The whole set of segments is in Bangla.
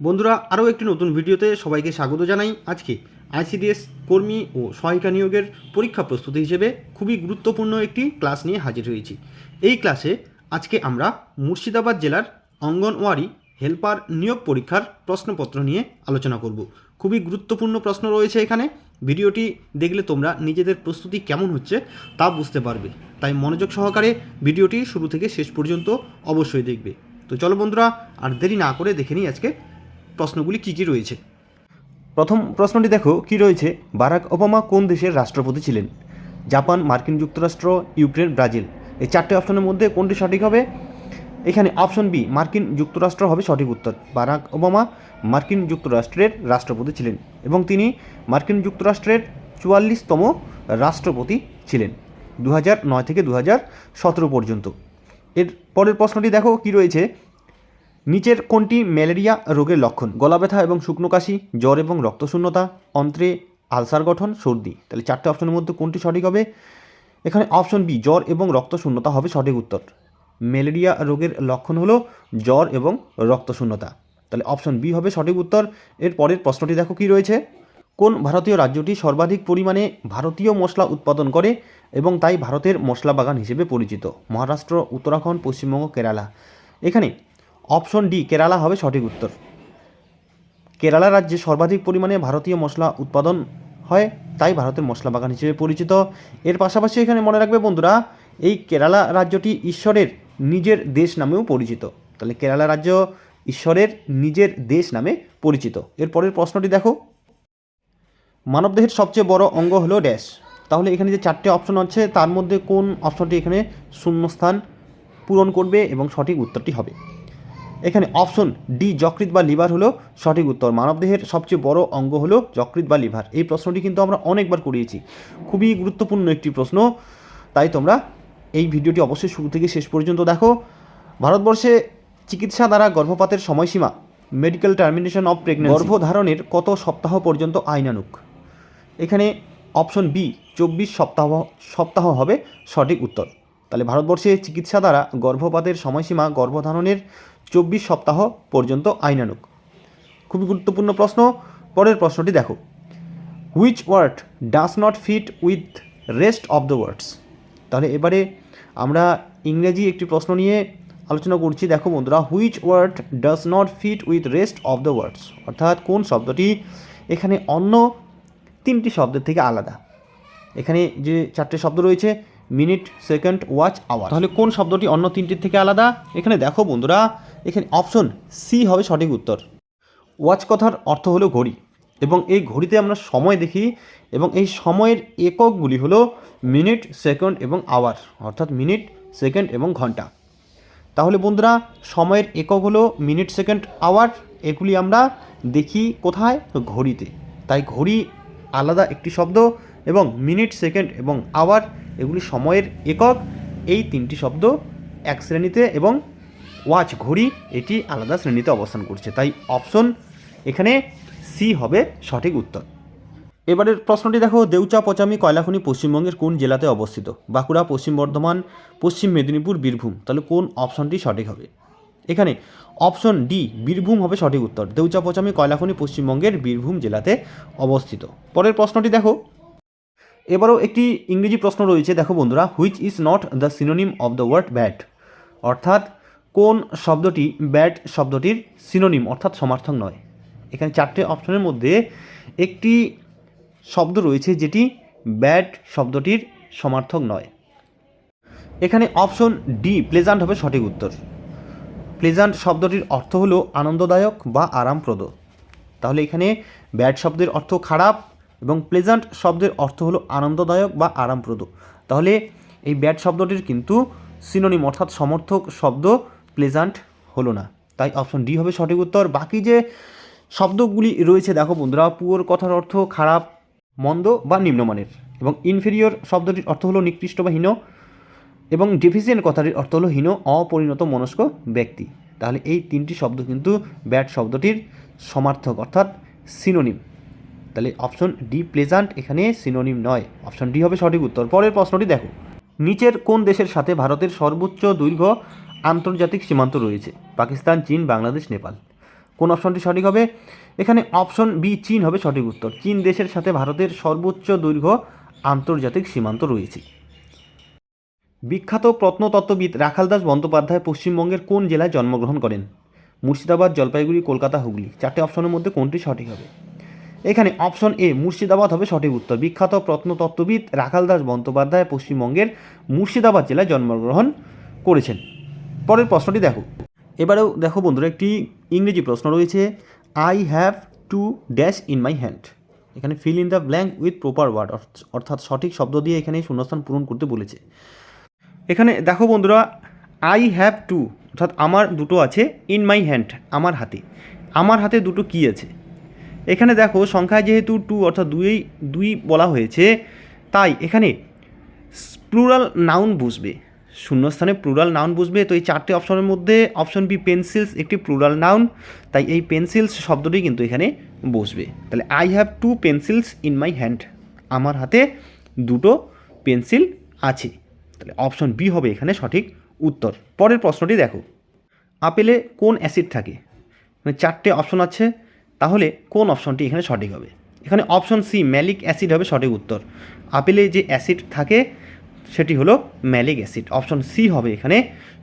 বন্ধুরা, আরও একটি নতুন ভিডিওতে সবাইকে স্বাগত জানাই। আজকে আইসিডিএস কর্মী ও সহায়িকা নিয়োগের পরীক্ষা প্রস্তুতি হিসেবে খুবই গুরুত্বপূর্ণ একটি ক্লাস নিয়ে হাজির হয়েছি। এই ক্লাসে আজকে আমরা মুর্শিদাবাদ জেলার অঙ্গনওয়াড়ি হেল্পার নিয়োগ পরীক্ষার প্রশ্নপত্র নিয়ে আলোচনা করব। খুবই গুরুত্বপূর্ণ প্রশ্ন রয়েছে এখানে। ভিডিওটি দেখলে তোমরা নিজেদের প্রস্তুতি কেমন হচ্ছে তা বুঝতে পারবে, তাই মনোযোগ সহকারে ভিডিওটি শুরু থেকে শেষ পর্যন্ত অবশ্যই দেখবে। তো চলো বন্ধুরা, আর দেরি না করে দেখে নিই আজকে প্রশ্নগুলি কী কী রয়েছে। প্রথম প্রশ্নটি দেখো কি রয়েছে, বারাক ওবামা কোন দেশের রাষ্ট্রপতি ছিলেন? জাপান, মার্কিন যুক্তরাষ্ট্র, ইউক্রেন, ব্রাজিল। এই চারটে অপশনের মধ্যে কোনটি সঠিক হবে? এখানে অপশন বি মার্কিন যুক্তরাষ্ট্র হবে সঠিক উত্তর। বারাক ওবামা মার্কিন যুক্তরাষ্ট্রের রাষ্ট্রপতি ছিলেন এবং তিনি মার্কিন যুক্তরাষ্ট্রের 44তম রাষ্ট্রপতি ছিলেন 2009 থেকে 2017 পর্যন্ত। এর পরের প্রশ্নটি দেখো কি রয়েছে, নিচের কোনটি ম্যালেরিয়া রোগের লক্ষণ? গলা ব্যথা এবং শুকনো কাশি, জ্বর এবং রক্তশূন্যতা, অন্ত্রে আলসার গঠন, সর্দি। তাহলে চারটে অপশনের মধ্যে কোনটি সঠিক হবে? এখানে অপশন বি জ্বর এবং রক্তশূন্যতা হবে সঠিক উত্তর। ম্যালেরিয়া রোগের লক্ষণ হলো জ্বর এবং রক্তশূন্যতা, তাহলে অপশন বি হবে সঠিক উত্তর। এর পরের প্রশ্নটি দেখো কি রয়েছে, কোন ভারতীয় রাজ্যটি সর্বাধিক পরিমাণে ভারতীয় মশলা উৎপাদন করে এবং তাই ভারতের মশলা বাগান হিসেবে পরিচিত? মহারাষ্ট্র, উত্তরাখণ্ড, পশ্চিমবঙ্গ, কেরালা। এখানে অপশন ডি কেরালা হবে সঠিক উত্তর। কেরালা রাজ্যে সর্বাধিক পরিমাণে ভারতীয় মশলা উৎপাদন হয়, তাই ভারতের মশলা বাগান হিসেবে পরিচিত। এর পাশাপাশি এখানে মনে রাখবে বন্ধুরা, এই কেরালা রাজ্যটি ঈশ্বরের নিজের দেশ নামেও পরিচিত। তাহলে কেরালা রাজ্য ঈশ্বরের নিজের দেশ নামে পরিচিত। এর পরের প্রশ্নটি দেখো, মানবদেহের সবচেয়ে বড় অঙ্গ হলো ড্যাশ। তাহলে এখানে যে চারটে অপশন আছে তার মধ্যে কোন অপশনটি এখানে শূন্যস্থান পূরণ করবে এবং সঠিক উত্তরটি হবে? এখানে অপশন ডি যকৃৎ বা লিভার হলো সঠিক উত্তর। মানবদেহের সবচেয়ে বড় অঙ্গ হলো যকৃৎ বা লিভার। এই প্রশ্নটি কিন্তু আমরা অনেকবার করিয়েছি, খুবই গুরুত্বপূর্ণ একটি প্রশ্ন, তাই তোমরা এই ভিডিওটি অবশ্যই শুরু থেকে শেষ পর্যন্ত দেখো। ভারতবর্ষে চিকিৎসা দ্বারা গর্ভপাতের সময়সীমা, মেডিকেল টার্মিনেশন অফ প্রেগন্যান্সি, গর্ভধারণের কত সপ্তাহ পর্যন্ত আইনানুগ? এখানে অপশন বি 24 সপ্তাহ হবে সঠিক উত্তর। তাহলে ভারতবর্ষে চিকিৎসা দ্বারা গর্ভপাতের সময়সীমা গর্ভধারণের 24 সপ্তাহ পর্যন্ত আইনানুগ। খুবই গুরুত্বপূর্ণ প্রশ্ন। পরের প্রশ্নটি দেখো, which word does not fit with rest of the words? তাহলে এবারে আমরা ইংরেজি একটি প্রশ্ন নিয়ে আলোচনা করছি। দেখো বন্ধুরা, which word does not fit with rest of the words, অর্থাৎ কোন শব্দটি এখানে অন্য তিনটি শব্দের থেকে আলাদা? এখানে যে চারটে শব্দ রয়েছে, মিনিট, সেকেন্ড, ওয়াচ, আওয়ার, তাহলে কোন শব্দটি অন্য তিনটির থেকে আলাদা? এখানে দেখো বন্ধুরা, এখানে অপশন সি হবে সঠিক উত্তর। ওয়াচ কথার অর্থ হলো ঘড়ি, এবং এই ঘড়িতে আমরা সময় দেখি এবং এই সময়ের এককগুলি হলো মিনিট, সেকেন্ড এবং আওয়ার, অর্থাৎ মিনিট, সেকেন্ড এবং ঘন্টা। তাহলে বন্ধুরা, সময়ের একক হলো মিনিট, সেকেন্ড, আওয়ার, এগুলি আমরা দেখি কোথায়? ঘড়িতে। তাই ঘড়ি আলাদা একটি শব্দ এবং মিনিট, সেকেন্ড এবং আওয়ার এগুলি সময়ের একক। এই তিনটি শব্দ এক শ্রেণীতে এবং ওয়াচ ঘড়ি এটি আলাদা শ্রেণীতে অবস্থান করছে, তাই অপশন এখানে সি হবে সঠিক উত্তর। এবারের প্রশ্নটি দেখো, দেউচা পচামি কয়লাখনি পশ্চিমবঙ্গের কোন জেলাতে অবস্থিত? বাঁকুড়া, পশ্চিম বর্ধমান, পশ্চিম মেদিনীপুর, বীরভূম। তাহলে কোন অপশনটি সঠিক হবে? এখানে অপশন ডি বীরভূম হবে সঠিক উত্তর। দেউচা পচামি কয়লাখনি পশ্চিমবঙ্গের বীরভূম জেলাতে অবস্থিত। পরের প্রশ্নটি দেখো, এবারও একটি ইংরেজি প্রশ্ন রয়েছে। দেখো বন্ধুরা, which is not the synonym of the word bad, অর্থাৎ কোন শব্দটি ব্যাড শব্দটির সিনোনিম অর্থাৎ সমার্থক নয়? এখানে চারটে অপশনের মধ্যে একটি শব্দ রয়েছে যেটি ব্যাড শব্দটির সমার্থক নয়। এখানে অপশন ডি প্লেজান্ট হবে সঠিক উত্তর। প্লেজান্ট শব্দটির অর্থ হলো আনন্দদায়ক বা আরামপ্রদ। তাহলে এখানে ব্যাড শব্দের অর্থ খারাপ এবং প্লেজান্ট শব্দের অর্থ হলো আনন্দদায়ক বা আরামপ্রদ। তাহলে এই ব্যাড শব্দটির কিন্তু সিনোনিম অর্থাৎ সমর্থক শব্দ প্লেজান্ট হলো না, তাই অপশন ডি হবে সঠিক উত্তর। বাকি যে শব্দগুলি রয়েছে দেখো বন্ধুরা, পুয়ার কথার অর্থ খারাপ, মন্দ বা নিম্নমানের, এবং ইনফেরিয়র শব্দটির অর্থ হলো নিকৃষ্ট বা হীন, এবং ডেফিসিয়েন্ট কথাটির অর্থ হলো হীন, অপরিণত মনস্ক ব্যক্তি। তাহলে এই তিনটি শব্দ কিন্তু ব্যাড শব্দটির সমার্থক অর্থাৎ সিনোনিম। তাহলে অপশন ডি প্লেজান্ট এখানে সিনোনিম নয়, অপশন ডি হবে সঠিক উত্তর। পরের প্রশ্নটি দেখো, নিচের কোন দেশের সাথে ভারতের সর্বোচ্চ দৈর্ঘ্য আন্তর্জাতিক সীমান্ত রয়েছে? পাকিস্তান, চীন, বাংলাদেশ, নেপাল। কোন অপশনটি সঠিক হবে? এখানে অপশন বি চীন হবে সঠিক উত্তর। চীন দেশের সাথে ভারতের সর্বোচ্চ দৈর্ঘ্য আন্তর্জাতিক সীমান্ত রয়েছে। বিখ্যাত প্রত্নতত্ত্ববিদ রাখালদাস বন্দ্যোপাধ্যায় পশ্চিমবঙ্গের কোন জেলায় জন্মগ্রহণ করেন? মুর্শিদাবাদ, জলপাইগুড়ি, কলকাতা, হুগলি। 4টে অপশনের মধ্যে কোনটি সঠিক হবে? এখানে অপশন এ মুর্শিদাবাদ হবে সঠিক উত্তর। বিখ্যাত প্রত্নতত্ত্ববিদ রাখালদাস বন্দ্যোপাধ্যায় পশ্চিমবঙ্গের মুর্শিদাবাদ জেলায় জন্মগ্রহণ করেছেন। পরের প্রশ্নটি দেখো। এবারেও দেখো বন্ধুরা, একটি ইংরেজি প্রশ্ন রয়েছে। I have two dash in my hand. এখানে fill in the blank with proper word, অর্থাৎ সঠিক শব্দ দিয়ে এখানে শূন্যস্থান পূরণ করতে বলেছে। এখানে দেখো বন্ধুরা, আই হ্যাভ টু অর্থাৎ আমার দুটো আছে, ইন মাই হ্যান্ড আমার হাতে। আমার হাতে দুটো কী আছে? এখানে দেখো সংখ্যায় যেহেতু টু অর্থাৎ দুই বলা হয়েছে, তাই এখানে প্লুরাল নাউন বসবে, শূন্যস্থানে প্লুরাল নাউন বসবে। তো এই 4টে অপশনের মধ্যে অপশন বি পেন্সিলস একটি প্লুরাল নাউন, তাই এই পেন্সিলস শব্দটি কিন্তু এখানে বসবে। তাহলে I have two pencils in my hand, আমার হাতে দুটো পেন্সিল আছে। তাহলে অপশন বি হবে এখানে সঠিক উত্তর। পরের প্রশ্নটি দেখো। আপেলে কোন অ্যাসিড থাকে? মানে 4টে অপশন আছে, তাহলে কোন অপশনটি এখানে সঠিক হবে? এখানে অপশন সি ম্যালিক অ্যাসিড হবে সঠিক উত্তর। আপেলে যে অ্যাসিড থাকে সেটি হলো ম্যালিক অ্যাসিড। অপশন সি হবে এখানে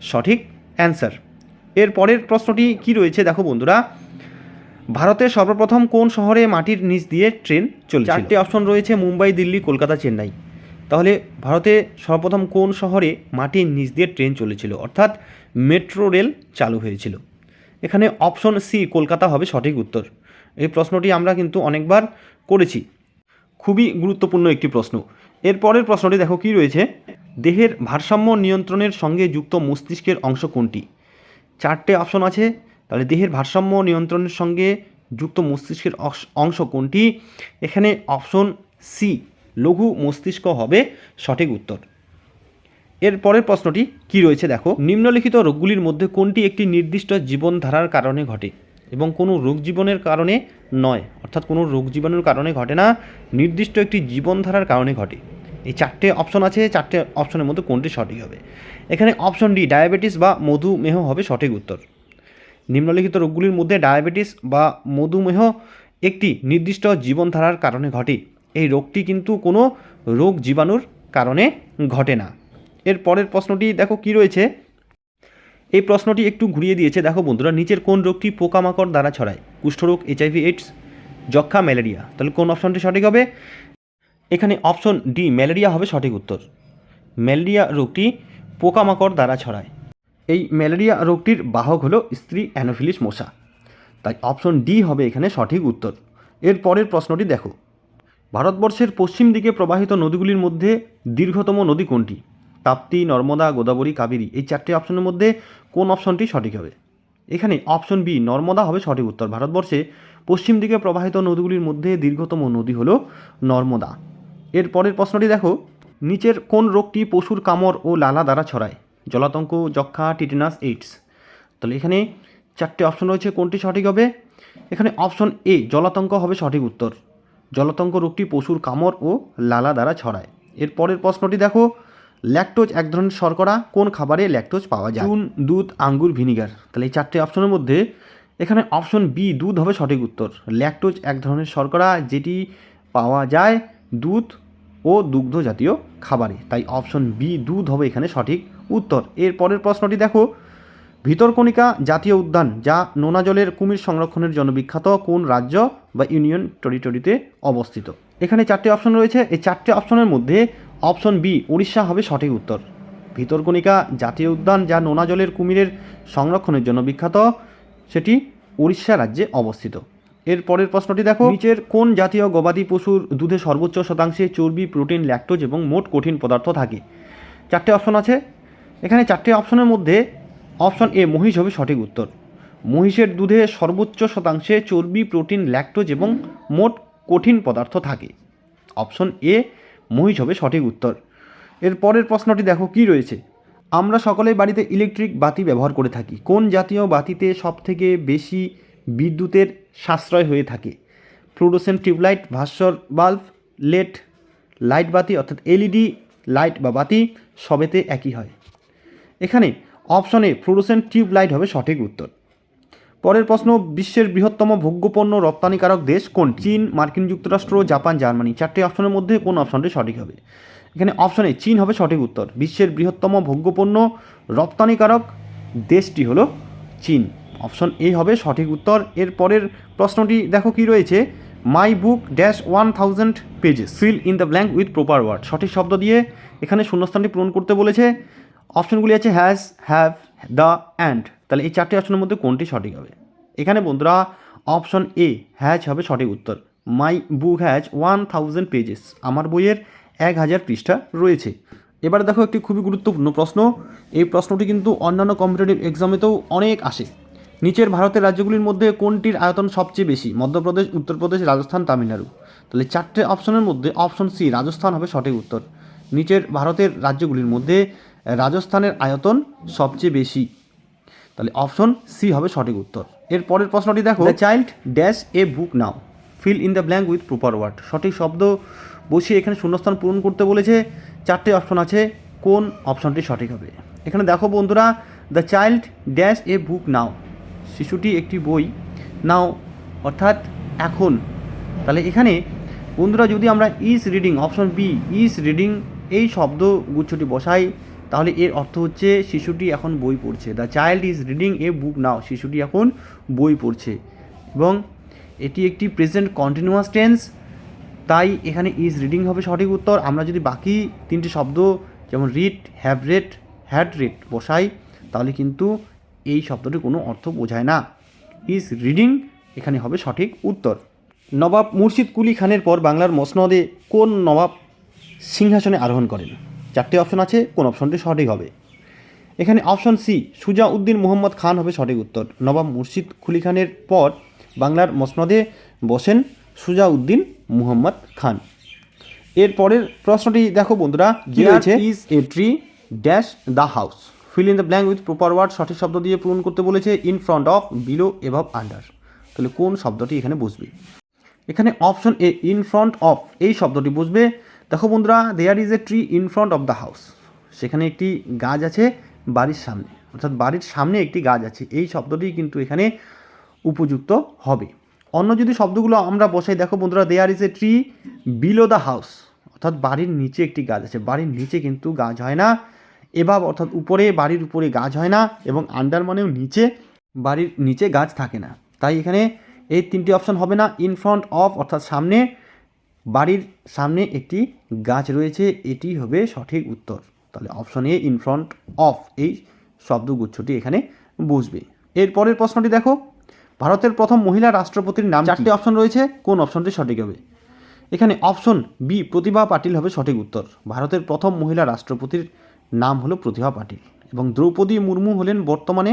সঠিক অ্যান্সার। এর পরের প্রশ্নটি কি রয়েছে দেখো বন্ধুরা। ভারতের সর্বপ্রথম কোন শহরে মাটির নিচ দিয়ে ট্রেন চলছে? 4টে অপশন রয়েছে, মুম্বাই, দিল্লি, কলকাতা, চেন্নাই। তাহলে ভারতে সর্বপ্রথম কোন শহরে মাটির নিচ দিয়ে ট্রেন চলেছিল, অর্থাৎ মেট্রো রেল চালু হয়েছিল? এখানে অপশন সি কলকাতা হবে সঠিক উত্তর। এই প্রশ্নটি আমরা কিন্তু অনেকবার করেছি, খুবই গুরুত্বপূর্ণ একটি প্রশ্ন। এর পরের প্রশ্নটি দেখো কি রয়েছে। দেহের ভারসাম্য নিয়ন্ত্রণের সঙ্গে যুক্ত মস্তিষ্কের অংশ কোনটি? 4টে অপশন আছে, তাহলে দেহের ভারসাম্য নিয়ন্ত্রণের সঙ্গে যুক্ত মস্তিষ্কের অংশ কোনটি? এখানে অপশন সি লঘু মস্তিষ্ক হবে সঠিক উত্তর। এর পরের প্রশ্নটি কি রয়েছে দেখো। নিম্নলিখিত রোগগুলির মধ্যে কোনটি একটি নির্দিষ্ট জীবনধারার কারণে ঘটে এবং কোনো রোগ জীবনের কারণে নয়? অর্থাৎ কোনো রোগ জীবাণুর কারণে ঘটে না, নির্দিষ্ট একটি জীবনধারার কারণে ঘটে। এই 4টে অপশন আছে, 4টে অপশনের মধ্যে কোনটি সঠিক হবে? এখানে অপশন ডি ডায়াবেটিস বা মধুমেহ হবে সঠিক উত্তর। নিম্নলিখিত রোগগুলির মধ্যে ডায়াবেটিস বা মধুমেহ একটি নির্দিষ্ট জীবনধারার কারণে ঘটে। এই রোগটি কিন্তু কোনো রোগ জীবাণুর কারণে ঘটে না। এর পরের প্রশ্নটি দেখো কি রয়েছে। এই প্রশ্নটি একটু ঘুরিয়ে দিয়েছে দেখো বন্ধুরা। নিচের কোন রোগটি পোকামাকড় দ্বারা ছড়ায়? কুষ্ঠরোগ, এইচআইভি এইডস, যক্ষা, ম্যালেরিয়া। তাহলে কোন অপশনটি সঠিক হবে? এখানে অপশন ডি ম্যালেরিয়া হবে সঠিক উত্তর। ম্যালেরিয়া রোগটি পোকামাকড় দ্বারা ছড়ায়। এই ম্যালেরিয়া রোগটির বাহক হলো স্ত্রী অ্যানোফিলিস মশা, তাই অপশন ডি হবে এখানে সঠিক উত্তর। এর পরের প্রশ্নটি দেখো। ভারতবর্ষের পশ্চিম দিকে প্রবাহিত নদীগুলির মধ্যে দীর্ঘতম নদী কোনটি? তাপ্তি, নর্মদা, গোদাবরী, কাবেরী। এই 4টে অপশনের মধ্যে কোন অপশনটি সঠিক হবে? এখানে অপশন বি নর্মদা হবে সঠিক উত্তর। ভারতবর্ষে পশ্চিম দিকে প্রবাহিত নদীগুলির মধ্যে দীর্ঘতম নদী হলো নর্মদা। এর পরের প্রশ্নটি দেখো। নিচের কোন রোগটি পশুর কামড় ও লালা দ্বারা ছড়ায়? জলাতঙ্ক, যক্ষা, টিটেনাস, এইডস। তাহলে এখানে 4টে অপশন রয়েছে, কোনটি সঠিক হবে? এখানে অপশন এ জলাতঙ্ক হবে সঠিক উত্তর। জলাতঙ্ক রোগটি পশুর কামড় ও লালা দ্বারা ছড়ায়। এর পরের প্রশ্নটি দেখো। ল্যাকটোজ এক ধরনের শর্করা, কোন খাবারে ল্যাকটোজ পাওয়া যায়? চুন, দুধ, আঙ্গুর, ভিনিগার। তাহলে এই 4টে অপশনের মধ্যে এখানে অপশন বি দুধ হবে সঠিক উত্তর। ল্যাকটোজ এক ধরনের শর্করা যেটি পাওয়া যায় দুধ ও দুগ্ধ জাতীয় খাবারে, তাই অপশন বি দুধ হবে এখানে সঠিক উত্তর। এর পরের প্রশ্নটি দেখো। ভিতরকণিকা জাতীয় উদ্যান, যা নোনা জলের কুমির সংরক্ষণের জন্য বিখ্যাত, কোন রাজ্য বা ইউনিয়ন টেরিটরিতে অবস্থিত? এখানে 4টে অপশন রয়েছে, এই 4টে অপশনের মধ্যে অপশন বি উড়িষ্যা হবে সঠিক উত্তর। ভিতরকণিকা জাতীয় উদ্যান, যা নোনা জলের কুমিরের সংরক্ষণের জন্য বিখ্যাত, সেটি উড়িষ্যা রাজ্যে অবস্থিত। এর পরের প্রশ্নটি দেখো। নিচের কোন জাতীয় গবাদি পশুর দুধে সর্বোচ্চ শতাংশে চর্বি, প্রোটিন, ল্যাকটোজ এবং মোট কঠিন পদার্থ থাকে? 4টে অপশন আছে, এখানে 4টে অপশনের মধ্যে অপশন এ মহিষ হবে সঠিক উত্তর। মহিষের দুধে সর্বোচ্চ শতাংশে চর্বি, প্রোটিন, ল্যাকটোজ এবং মোট কঠিন পদার্থ থাকে। অপশন এ মহিষ হবে সঠিক উত্তর। এর পরের প্রশ্নটি দেখো কি রয়েছে। আমরা সকলেই বাড়িতে ইলেকট্রিক বাতি ব্যবহার করে থাকি। কোন জাতীয় বাতিতে সবথেকে বেশি বিদ্যুতের সাশ্রয় হয়ে থাকে? Fluorescent tubelight, Bhaswar bulb, lead light বাতি অর্থাৎ এলইডি লাইট বা বাতি, সবেতে একই হয়। এখানে অপশন এ ফ্লুরোসেন্ট টিউবলাইট হবে সঠিক উত্তর। পরের প্রশ্ন, বিশ্বের বৃহত্তম ভোগ্যপণ্য রপ্তানিকারক দেশ কোনটি? চীন, মার্কিন যুক্তরাষ্ট্র, জাপান, জার্মানি। চারটি অপশনের মধ্যে কোন অপশনটি সঠিক হবে? এখানে অপশনে চীন হবে সঠিক উত্তর। বিশ্বের বৃহত্তম ভোগ্যপণ্য রপ্তানিকারক দেশটি হলো চীন। অপশন এ হবে সঠিক উত্তর। এর পরের প্রশ্নটি দেখো কি রয়েছে, my book dash 1000 pages, fill in the blank with proper word. সঠিক শব্দ দিয়ে এখানে শূন্যস্থানটি পূরণ করতে বলেছে। অপশনগুলি আছে হ্যাজ, হ্যাভ, দ্য, অ্যান্ড। তাহলে এই চারটি অপশনের মধ্যে কোনটি সঠিক হবে? এখানে বন্ধুরা অপশন এ হ্যাজ হবে সঠিক উত্তর। মাই বুক হ্যাজ 1000 পেজেস, আমার বইয়ের 1000 পৃষ্ঠা রয়েছে। এবার দেখো একটি খুবই গুরুত্বপূর্ণ প্রশ্ন। এই প্রশ্নটি কিন্তু অন্যান্য কম্পিটিটিভ এক্সামেতেও অনেক আসে। নিচের ভারতের রাজ্যগুলির মধ্যে কোনটির আয়তন সবচেয়ে বেশি? মধ্যপ্রদেশ, উত্তরপ্রদেশ, রাজস্থান, তামিলনাড়ু। তাহলে চারটে অপশনের মধ্যে অপশন সি রাজস্থান হবে সঠিক উত্তর। নিচের ভারতের রাজ্যগুলির মধ্যে রাজস্থানের আয়তন সবচেয়ে বেশি। তাহলে অপশন সি হবে সঠিক উত্তর। এর পরের প্রশ্নটি দেখো, the child dash a book now, fill in the blank with proper word. সঠিক শব্দ বসিয়ে এখানে শূন্যস্থান পূরণ করতে বলেছে। চারটে অপশন আছে, কোন অপশনটি সঠিক হবে? এখানে দেখো বন্ধুরা, the child dash a book নাও, শিশুটি একটি বই, নাও অর্থাৎ এখন। তাহলে এখানে বন্ধুরা যদি আমরা is reading, option B is reading এই শব্দ গুচ্ছটি বসাই, তাহলে এর অর্থ হচ্ছে শিশুটি এখন বই পড়ছে। The child is reading a book নাও, শিশুটি এখন বই পড়ছে। এবং এটি একটি প্রেজেন্ট কন্টিনিউয়াস টেন্স, তাই এখানে ইজ রিডিং হবে সঠিক উত্তর। আমরা যদি বাকি তিনটি শব্দ যেমন read, have read, had red বসাই, তাহলে কিন্তু এই শব্দটি কোনো অর্থ বোঝায় না। ইজ রিডিং এখানে হবে সঠিক উত্তর। নবাব মুর্শিদ কুলি খানের পর বাংলার মসনদে কোন নবাব সিংহাসনে আরোহণ করেন? চারটি অপশন আছে, কোন অপশনটি সঠিক হবে? এখানে অপশন সি সুজাউদ্দিন মুহম্মদ খান হবে সঠিক উত্তর। নবাব মুর্শিদ কুলি খানের পর বাংলার মসনদে বসেন সুজাউদ্দিন মুহম্মদ খান। এর পরের প্রশ্নটি দেখো বন্ধুরা, কি রয়েছে, is a tree dash the house, fill in the blank with proper word. সঠিক শব্দ দিয়ে পূরণ করতে বলেছে। In front of, below, above, under. তাহলে কোন শব্দটি এখানে বসবে? এখানে option A in front of এই শব্দটি বসবে। দেখো বন্ধুরা, there is a tree in front of the house, সেখানে একটি গাছ আছে বাড়ির সামনে, অর্থাৎ বাড়ির সামনে একটি গাছ আছে। এই শব্দটি কিন্তু এখানে উপযুক্ত হবে। অন্য যদি শব্দগুলো আমরা বসাই, দেখো বন্ধুরা, there is a tree below the house, অর্থাৎ বাড়ির নিচে একটি গাছ আছে। বাড়ির নিচে কিন্তু গাছ হয় না। এভাব অর্থাৎ উপরে, বাড়ির উপরে গাছ হয় না। এবং আন্ডার মানেও নিচে, বাড়ির নিচে গাছ থাকে না। তাই এখানে এই তিনটি অপশন হবে না। ইন ফ্রন্ট অফ অর্থাৎ সামনে, বাড়ির সামনে একটি গাছ রয়েছে, এটি হবে সঠিক উত্তর। তাহলে option A in front of এই শব্দগুচ্ছটি এখানে বসবে। এর পরের প্রশ্নটি দেখো, ভারতের প্রথম মহিলা রাষ্ট্রপতির নাম? চারটি অপশন রয়েছে, কোন অপশনটি সঠিক হবে? এখানে অপশন বি প্রতিভা পাটিল হবে সঠিক উত্তর। ভারতের প্রথম মহিলা রাষ্ট্রপতির নাম হলো প্রতিভা পাটিল এবং দ্রৌপদী মুর্মু হলেন বর্তমানে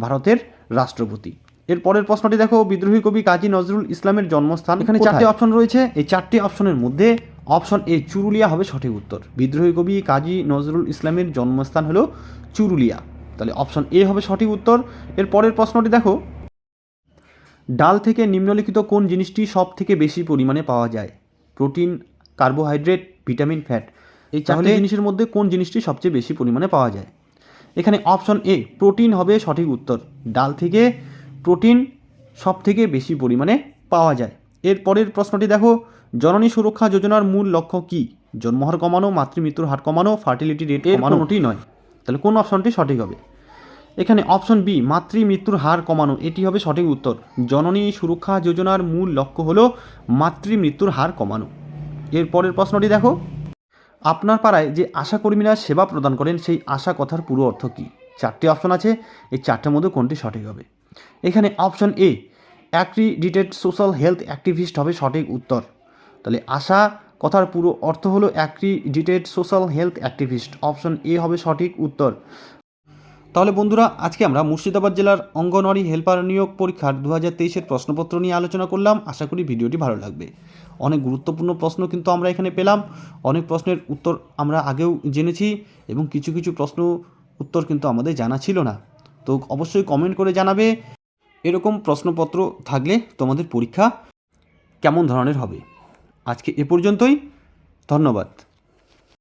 ভারতের রাষ্ট্রপতি। এর পরের প্রশ্নটি দেখো, বিদ্রোহী কবি কাজী নজরুল ইসলামের জন্মস্থান? এখানে চারটি অপশন রয়েছে। এই চারটি অপশনের মধ্যে অপশন এ চুরুলিয়া হবে সঠিক উত্তর। বিদ্রোহী কবি কাজী নজরুল ইসলামের জন্মস্থান হলো চুরুলিয়া। তাহলে অপশন এ হবে সঠিক উত্তর। এর পরের প্রশ্নটি দেখো, ডাল থেকে নিম্নলিখিত কোন জিনিসটি সব থেকে বেশি পরিমাণে পাওয়া যায়? Protein, carbohydrate, vitamin, fat. এই চারটি জিনিসের মধ্যে কোন জিনিসটি সবচেয়ে বেশি পরিমাণে পাওয়া যায়? এখানে অপশন এ প্রোটিন হবে সঠিক উত্তর। ডাল থেকে প্রোটিন সব থেকে বেশি পরিমাণে পাওয়া যায়। এর পরের প্রশ্নটি দেখো, জননী সুরক্ষা যোজনার মূল লক্ষ্য কি? জন্মহার কমানো, মাতৃমৃত্যুর হার কমানো, ফার্টিলিটি রেট কমানোটি নয়। তাহলে কোন অপশনটি সঠিক হবে? এখানে অপশন বি মাতৃমৃত্যুর হার কমানো, এটি হবে সঠিক উত্তর। জননী সুরক্ষা যোজনার মূল লক্ষ্য হলো মাতৃমৃত্যুর হার কমানো। এর পরের প্রশ্নটি দেখো, আপনার পাড়ায় যে আশাকর্মীরা সেবা প্রদান করেন সেই আশা কথার পুরো অর্থ কী? চারটি অপশন আছে, এই চারটের মধ্যে কোনটি সঠিক হবে? এখানে অপশন এ অ্যাক্রিডিটেড সোশ্যাল হেলথ অ্যাক্টিভিস্ট হবে সঠিক উত্তর। তাহলে আশা কথার পুরো অর্থ হলো accredited social health activist. Option A হবে সঠিক উত্তর। তাহলে বন্ধুরা, আজকে আমরা মুর্শিদাবাদ জেলার অঙ্গনওয়াড়ি হেল্পার নিয়োগ পরীক্ষার 2023-এর প্রশ্নপত্র নিয়ে আলোচনা করলাম। আশা করি ভিডিওটি ভালো লাগবে। অনেক গুরুত্বপূর্ণ প্রশ্ন কিন্তু আমরা এখানে পেলাম। অনেক প্রশ্নের উত্তর আমরা আগেও জেনেছি এবং কিছু কিছু প্রশ্ন উত্তর কিন্তু আমাদের জানা ছিল না। তো অবশ্যই কমেন্ট করে জানাবে এরকম প্রশ্নপত্র থাকলে তোমাদের পরীক্ষা কেমন ধরনের হবে। আজকে এ পর্যন্তই, ধন্যবাদ।